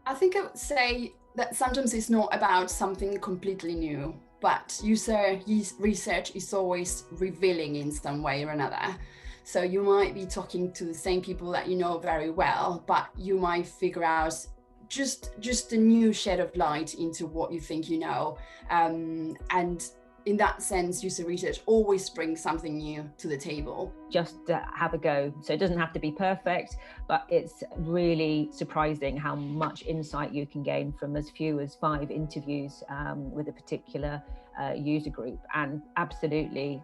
I think I would say that sometimes it's not about something completely new, but user research is always revealing in some way or another. So you might be talking to the same people that you know very well, but you might figure out just a new shed of light into what you think you know. And in that sense, user research always brings something new to the table. Just have a go. So it doesn't have to be perfect, but it's really surprising how much insight you can gain from as few as 5 interviews with a particular user group. And absolutely,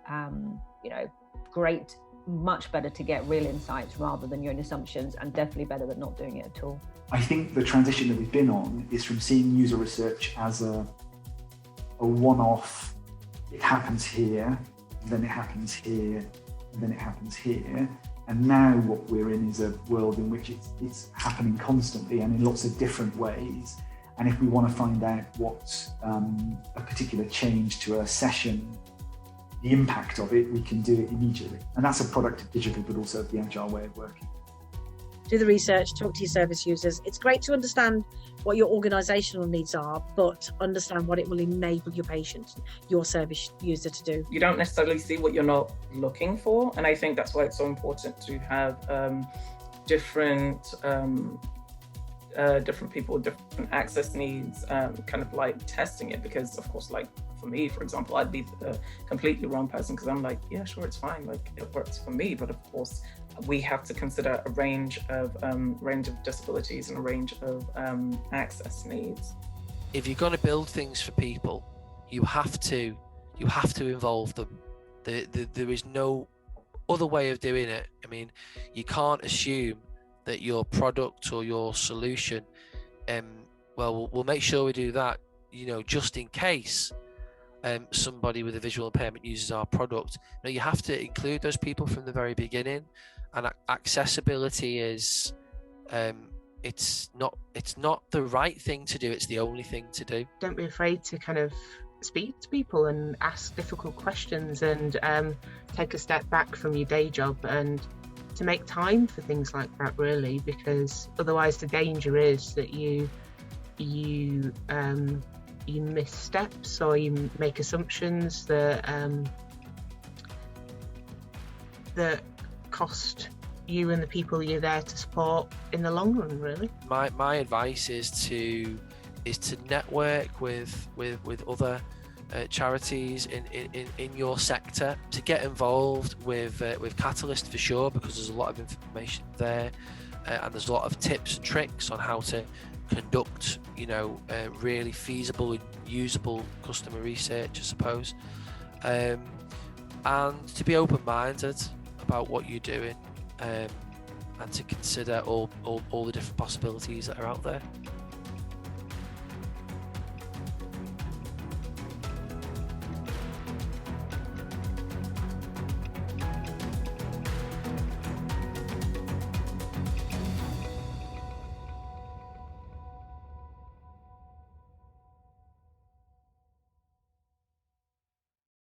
great, much better to get real insights rather than your own assumptions, and definitely better than not doing it at all. I think the transition that we've been on is from seeing user research as a one-off. It happens here, then it happens here, and then it happens here. And now what we're in is a world in which it's happening constantly and in lots of different ways. And if we want to find out what a particular change to a session, the impact of it, we can do it immediately. And that's a product of digital, but also of the agile way of working. Do the research, talk to your service users. It's great to understand what your organisational needs are, but understand what it will enable your patient, your service user to do. You don't necessarily see what you're not looking for. And I think that's why it's so important to have different people with different access needs, kind of like testing it. Because of course, like for me, for example, I'd be the completely wrong person because I'm like, yeah, sure, it's fine. Like it works for me. But of course, we have to consider a range of disabilities and a range of access needs. If you're going to build things for people, you have to involve them. There is no other way of doing it. I mean, you can't assume that your product or your solution, we'll make sure we do that, just in case somebody with a visual impairment uses our product. No, you have to include those people from the very beginning. And accessibility is, it's not the right thing to do. It's the only thing to do. Don't be afraid to kind of speak to people and ask difficult questions, and take a step back from your day job and to make time for things like that, really, because otherwise the danger is that you miss steps or you make assumptions that cost you and the people you're there to support in the long run, really. My advice is to network with other charities in your sector, to get involved with Catalyst for sure, because there's a lot of information there, and there's a lot of tips and tricks on how to conduct really feasible and usable customer research, I suppose, and to be open-minded about what you're doing, and to consider all the different possibilities that are out there.